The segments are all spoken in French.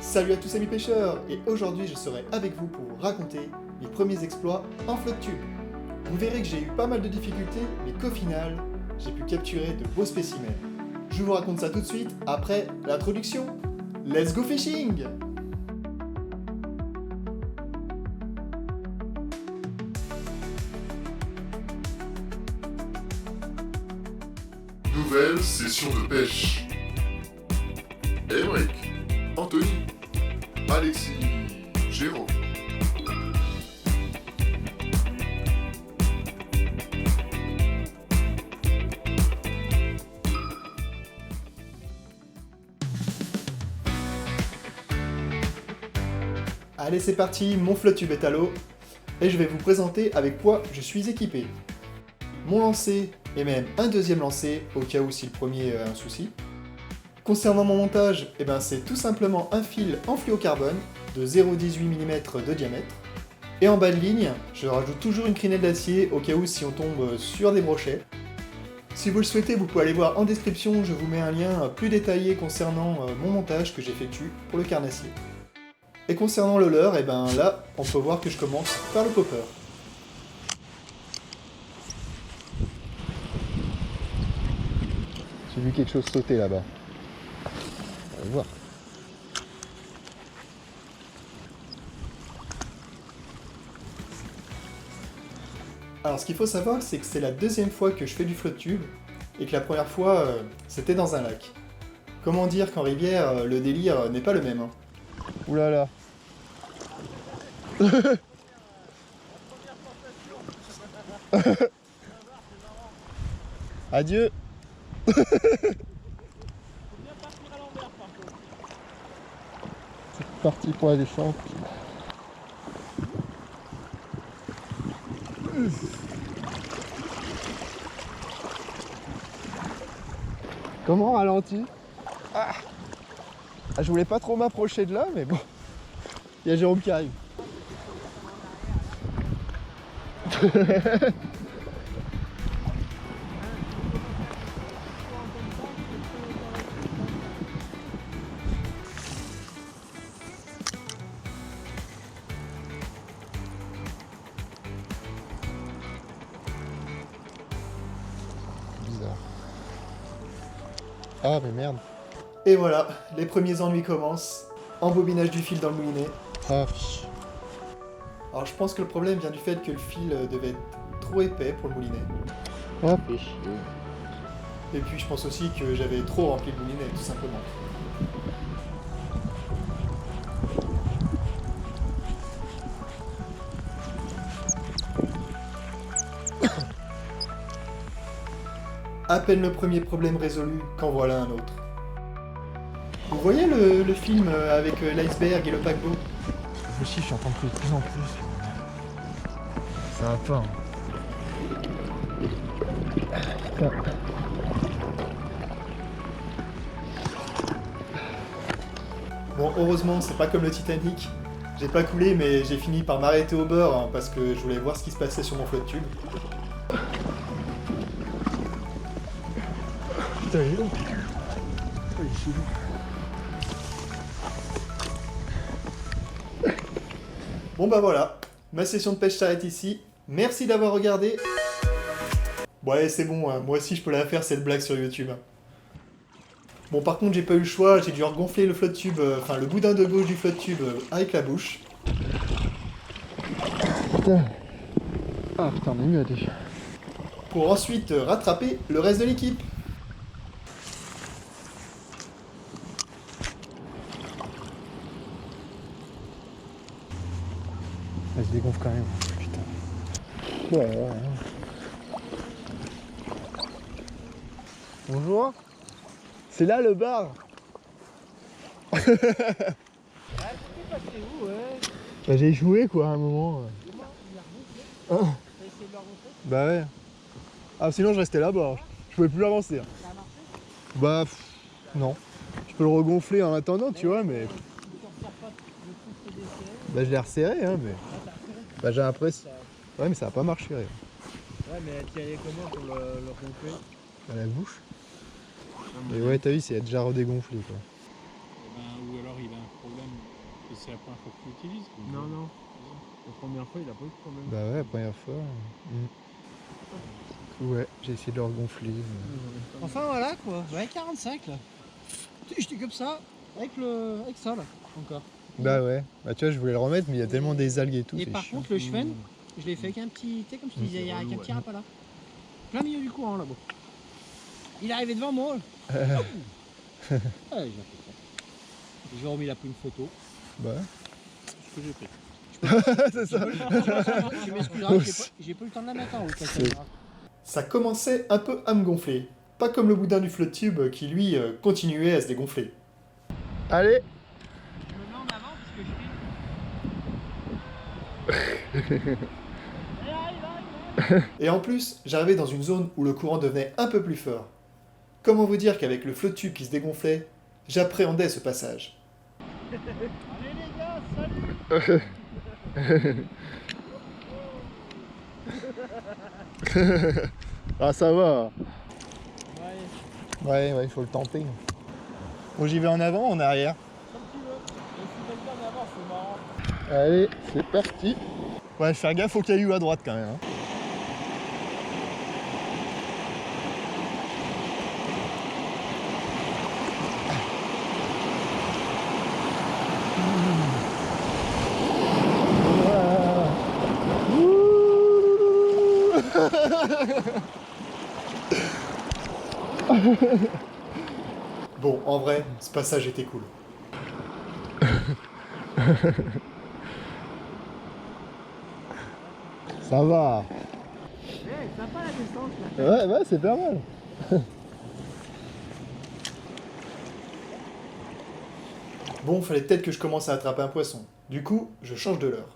Salut à tous amis pêcheurs, et aujourd'hui je serai avec vous pour vous raconter mes premiers exploits en flotte tube. Vous verrez que j'ai eu pas mal de difficultés, mais qu'au final, j'ai pu capturer de beaux spécimens. Je vous raconte ça tout de suite après l'introduction. Let's go fishing! Nouvelle session de pêche. Émeric, Anthony, Alexis, Jérôme. Allez c'est parti, mon flotte tube est à l'eau, et je vais vous présenter avec quoi je suis équipé. Mon lancer, et même un deuxième lancer, au cas où si le premier a un souci. Concernant mon montage, c'est tout simplement un fil en fluocarbone de 0,18 mm de diamètre. Et en bas de ligne, je rajoute toujours une crinelle d'acier au cas où si on tombe sur des brochets. Si vous le souhaitez, vous pouvez aller voir en description, je vous mets un lien plus détaillé concernant mon montage que j'effectue pour le carnassier. Et concernant le leurre, là, on peut voir que je commence par le popper. J'ai vu quelque chose sauter là-bas. On va voir. Alors ce qu'il faut savoir, c'est que c'est la deuxième fois que je fais du flotte tube, et que la première fois, c'était dans un lac. Comment dire qu'en rivière, le délire n'est pas le même. Ouh là là. Adieu. C'est parti pour la descente. Comment ralenti? Je voulais pas trop m'approcher de là, mais bon. Il y a Jérôme qui arrive. Bizarre. Ah mais merde. Et voilà, les premiers ennuis commencent. Embobinage du fil dans le moulinet. Ah. Alors je pense que le problème vient du fait que le fil devait être trop épais pour le moulinet. Ah, fait chier. Et puis je pense aussi que j'avais trop rempli le moulinet, tout simplement. À peine le premier problème résolu, qu'en voilà un autre. Vous voyez le film avec l'iceberg et le paquebot? Moi aussi, je suis en train de couler de plus en plus. Ça va pas. Bon, heureusement, c'est pas comme le Titanic. J'ai pas coulé, mais j'ai fini par m'arrêter au bord parce que je voulais voir ce qui se passait sur mon flotte tube. Putain, il est long. Oh, il est chelou. Bon bah voilà, ma session de pêche s'arrête ici. Merci d'avoir regardé. Ouais, c'est bon, hein. Moi aussi je peux la faire cette blague sur YouTube. Bon, par contre, j'ai pas eu le choix, j'ai dû regonfler le flotte tube, le boudin de gauche du flotte tube avec la bouche. Putain. Ah putain, on est mieux déjà. Pour ensuite rattraper le reste de l'équipe. Elle se dégonfle quand même. Putain. Ouais. Bonjour. C'est là le bar. Bah, j'ai joué quoi à un moment. Ah. Bah ouais. Ah sinon je restais là-bas. Je pouvais plus avancer. Bah non. Je peux le regonfler en attendant tu vois mais. Bah je l'ai resserré hein mais. Bah j'ai l'impression. Ouais mais ça a pas marché. Ouais mais tu y allais comment pour le gonfler? À la bouche. Et ouais, t'as vu, c'est déjà redégonflé quoi. Ou alors il a un problème. c'est la première fois que tu l'utilises. Non, non. La première fois, il a pas eu de problème. Bah ouais, la première fois. Ouais, j'ai essayé de le regonfler. Enfin voilà quoi, ouais 45 là. J'étais comme ça, avec ça là, encore. Bah ouais, bah tu vois, je voulais le remettre, mais il y a tellement des algues et tout. Et c'est par chiant. contre le Schwen, je l'ai fait avec un petit, tu sais comme je te disais, avec un petit rap là. Plein milieu du courant là-bas. Il est arrivé devant moi. Ouais, j'ai fait ça. J'ai remis là pour une photo. Bah ouais. Ce que j'ai fait. C'est ça. Tu m'excuseras, j'ai pas eu le temps de la mettre en haut. La caméra. Ça commençait un peu à me gonfler. Pas comme le boudin du flotte tube qui lui continuait à se dégonfler. Allez. Je me mets en avant parce que je suis. Et en plus, j'arrivais dans une zone où le courant devenait un peu plus fort. Comment vous dire qu'avec le flotte tube qui se dégonflait, j'appréhendais ce passage. Allez les gars, salut. Ah ça va. Ouais, Ouais, il faut le tenter. Bon, j'y vais en avant ou en arrière? comme tu veux. Et si quelqu'un en avant, c'est marrant. Allez, c'est parti. Ouais, faire gaffe aux cailloux à droite quand même. Hein. Bon, en vrai, ce passage était cool. Ça va. Ouais, sympa la descente là. Ouais, c'est pas mal. Bon, fallait peut-être que je commence à attraper un poisson. Du coup, je change de leurre.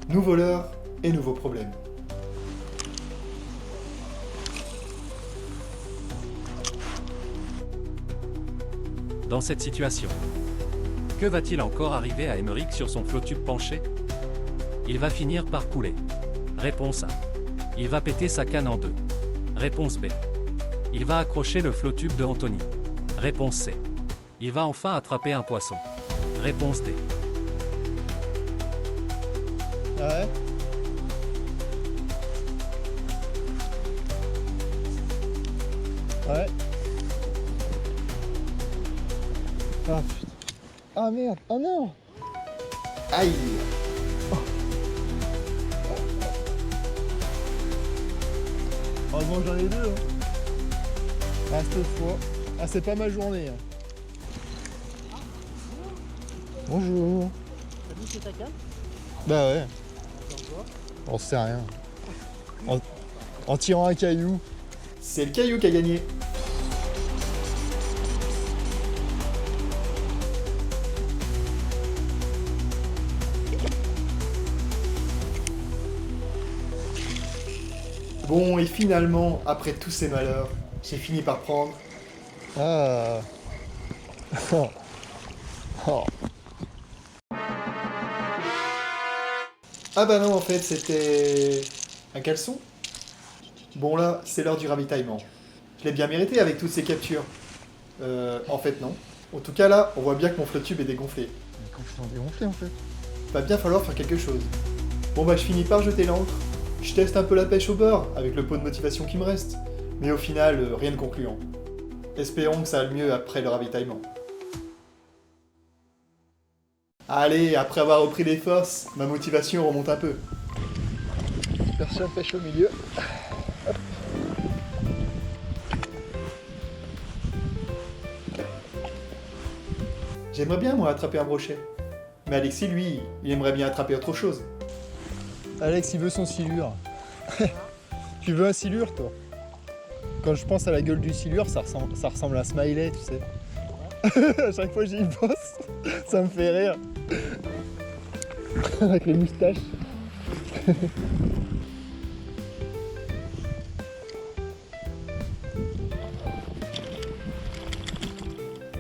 Nouveau leurre et nouveau problème. Dans cette situation, que va-t-il encore arriver à Emmerich sur son flot tube penché? Il va finir par couler. Réponse A. Il va péter sa canne en deux. Réponse B. Il va accrocher le flot tube de Anthony. Réponse C. Il va enfin attraper un poisson. Réponse D. Ouais. Ouais. Ah putain. Ah merde. Oh non. Aïe! Heureusement que j'en ai deux. Hein. Ah cette fois. Ah c'est pas ma journée. Hein. Bonjour. T'as vu c'est ta canne? Bah ouais. On sait rien. En tirant un caillou. C'est le caillou qui a gagné. Bon, et finalement, après tous ces malheurs, j'ai fini par prendre. Ah. Oh. Oh. Ah bah non, en fait, c'était un caleçon. Bon là, c'est l'heure du ravitaillement. Je l'ai bien mérité avec toutes ces captures. En fait, non. En tout cas, là, on voit bien que mon flotte tube est dégonflé. Quand je suis dégonflé en fait. Va bien falloir faire quelque chose. Bon bah, je finis par jeter l'ancre. Je teste un peu la pêche au beurre, avec le pot de motivation qui me reste. Mais au final, rien de concluant. Espérons que ça aille mieux après le ravitaillement. Allez, après avoir repris des forces, ma motivation remonte un peu. Personne pêche au milieu. J'aimerais bien, moi, attraper un brochet. Mais Alexis, lui, il aimerait bien attraper autre chose. Alex, il veut son silure. Tu veux un silure, toi? Quand je pense à la gueule du silure, ça ressemble à un smiley, tu sais. À chaque fois que j'y pense, ça me fait rire. Avec les moustaches.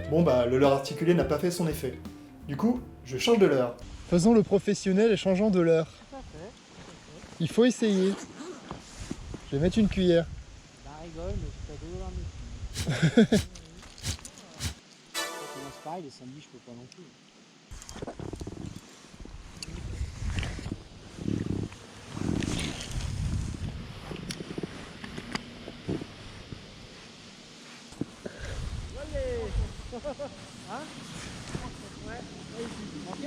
Bon bah, le leurre articulé n'a pas fait son effet. Du coup, je change de leurre. Faisons le professionnel et changeons de leurre. Il faut essayer. Je vais mettre une cuillère. Bah rigole, mais c'est pas Ça commence pareil, les samedis, je peux pas non plus. Hein? Ouais, là ici, ok?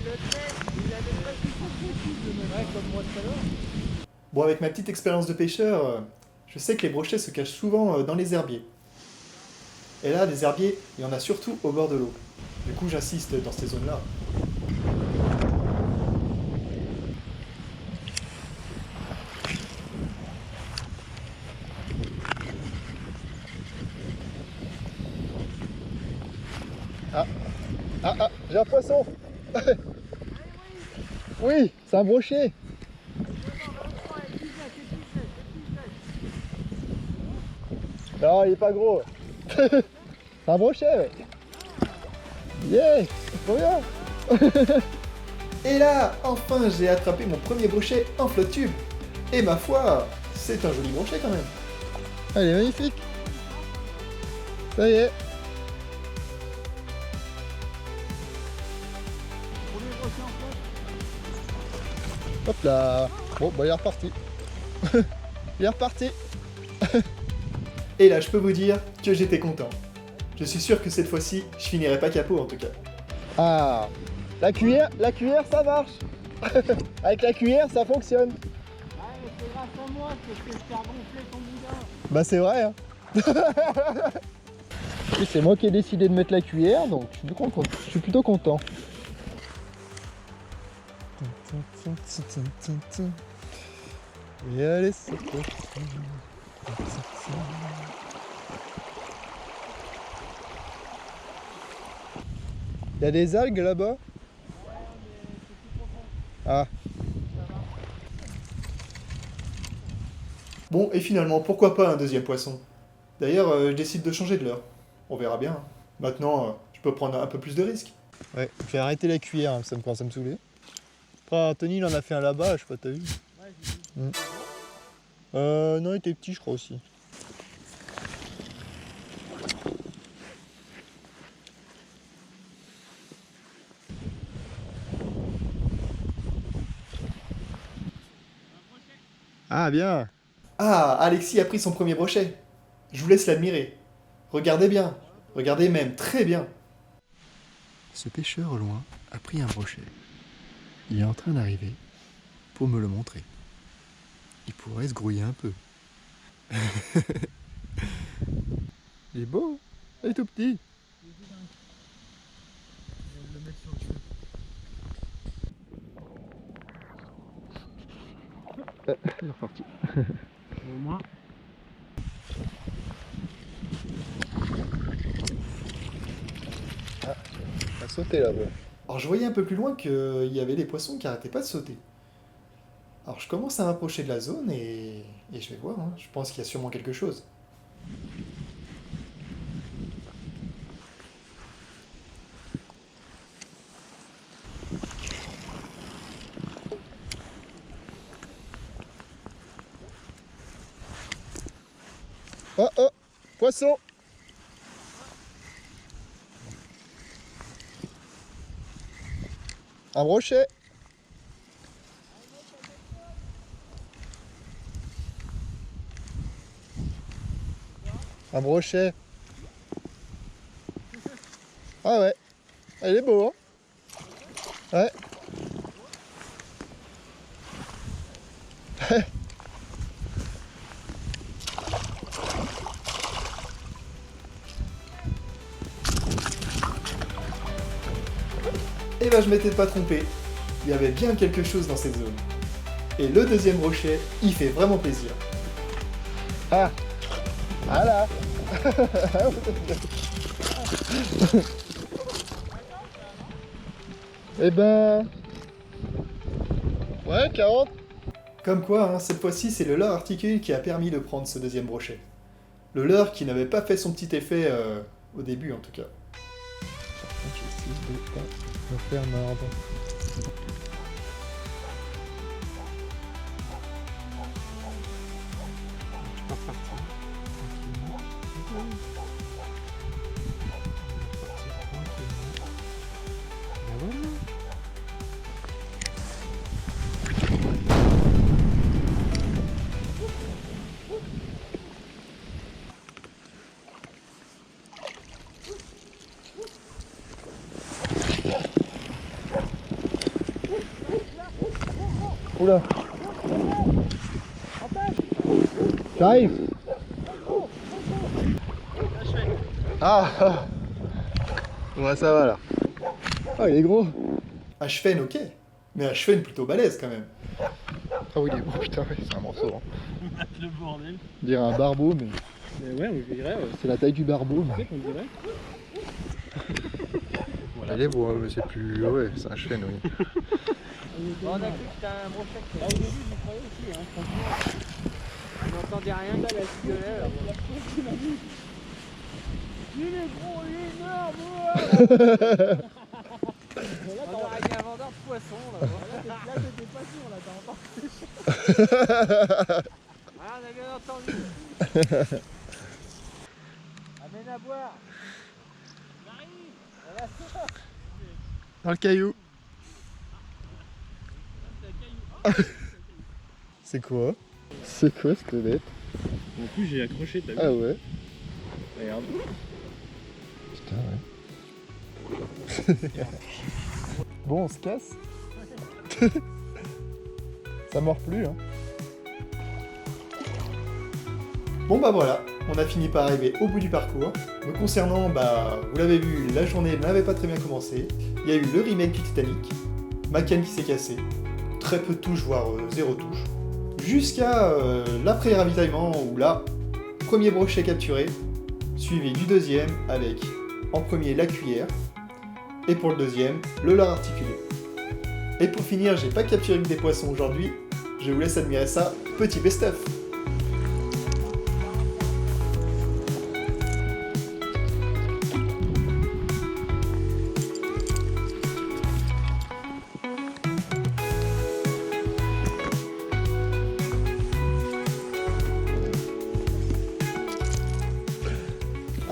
Il avait presque ouais, comme moi tout à l'heure. Bon, avec ma petite expérience de pêcheur, je sais que les brochets se cachent souvent dans les herbiers. Et là, des herbiers, il y en a surtout au bord de l'eau. Du coup, j'insiste dans ces zones-là. Ah, j'ai un poisson. Oui, c'est un brochet. Non, il est pas gros. C'est un brochet, ouais. Yeah, trop bien. Et là, enfin, j'ai attrapé mon premier brochet en flotte tube. Et ma foi, c'est un joli brochet quand même. Elle est magnifique. Ça y est. Hop là. Bon, bah il est reparti. Il est reparti. Et là, je peux vous dire que j'étais content. Je suis sûr que cette fois-ci, je finirai pas capot en tout cas. Ah, la cuillère, ça marche. Avec la cuillère, ça fonctionne. Ouais, mais c'est grâce à moi que je t'ai gonflé ton boudin. Bah c'est vrai. Hein. Et c'est moi qui ai décidé de mettre la cuillère, donc je suis plutôt content. Et allez, c'est parti. Il y a des algues là-bas? Ah. Bon, et finalement, pourquoi pas un deuxième poisson? D'ailleurs, je décide de changer de l'heure. On verra bien. Maintenant, je peux prendre un peu plus de risques. Ouais, je vais arrêter la cuillère, hein, ça me commence à me saouler. Après, Anthony, il en a fait un là-bas, je sais pas, t'as vu? Ouais, j'ai vu. Non, il était petit, je crois aussi. Ah, bien. Ah, Alexis a pris son premier brochet. Je vous laisse l'admirer. Regardez bien. Regardez même très bien. Ce pêcheur au loin a pris un brochet. Il est en train d'arriver pour me le montrer. Il pourrait se grouiller un peu. Il est beau, il est tout petit. Il est reparti. Au moins. Il a sauté là-bas. Alors je voyais un peu plus loin qu'il y avait des poissons qui arrêtaient pas de sauter. Alors je commence à m'approcher de la zone et je vais voir, hein. Je pense qu'il y a sûrement quelque chose. Oh oh, poisson. Un brochet. Un brochet. Ah ouais, il est beau, hein. Ouais. Et ben je m'étais pas trompé. Il y avait bien quelque chose dans cette zone. Et le deuxième brochet, il fait vraiment plaisir. Ah, voilà. Eh ben... Ouais, 40. Comme quoi, hein, cette fois-ci, c'est le leurre articule qui a permis de prendre ce deuxième brochet. Le leurre qui n'avait pas fait son petit effet au début, en tout cas. Je vais essayer de pas me faire mordre. Oula. J'arrive. Ah. Ouais, ça va là. Ah, il est gros. Un chefenne, ok, mais un chefenne plutôt balèze quand même. Ah oui, il est gros, putain, ouais, c'est un morceau. Hein. Le bordel. On dirait un barbeau, mais Ouais, on dirait. c'est la taille du barbeau. Tu sais qu'on dirait. Il est beau, mais c'est plus. Ouais, c'est un chêne, oui. Bon, on a cru que c'était un brochette. Au début, j'y croyais aussi, hein, franchement. On n'entendait rien que la gueulait. Il est gros, il est énorme. Là, on aurait dit un vendeur de poissons. Là, c'était pas sûr, là, t'as entendu. Ah, on a bien entendu. Amène à boire. J'arrive. Voilà ça. Dans le caillou. C'est quoi? C'est quoi cette bête? En plus, j'ai accroché, t'as vu? Ah ouais. Regarde. Putain, ouais. Bon, on se casse. Ça mord plus, hein. Bon bah voilà, on a fini par arriver au bout du parcours. Me concernant, bah vous l'avez vu, la journée n'avait pas très bien commencé. Il y a eu le remake du Titanic, ma canne qui s'est cassée, très peu de touches, voire zéro touche. Jusqu'à l'après-ravitaillement où là, premier brochet capturé, suivi du deuxième avec en premier la cuillère, et pour le deuxième, le leurre articulé. Et pour finir, j'ai pas capturé que des poissons aujourd'hui, je vous laisse admirer ça, petit best-of.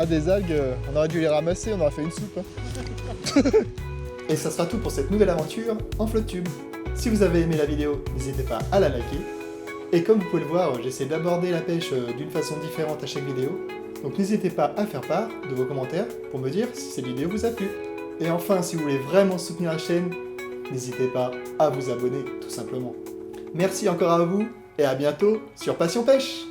Ah, des algues, on aurait dû les ramasser, on aurait fait une soupe. Hein. Et ça sera tout pour cette nouvelle aventure en FloTube. Si vous avez aimé la vidéo, n'hésitez pas à la liker. Et comme vous pouvez le voir, j'essaie d'aborder la pêche d'une façon différente à chaque vidéo. Donc n'hésitez pas à faire part de vos commentaires pour me dire si cette vidéo vous a plu. Et enfin, si vous voulez vraiment soutenir la chaîne, n'hésitez pas à vous abonner, tout simplement. Merci encore à vous, et à bientôt sur Passion Pêche!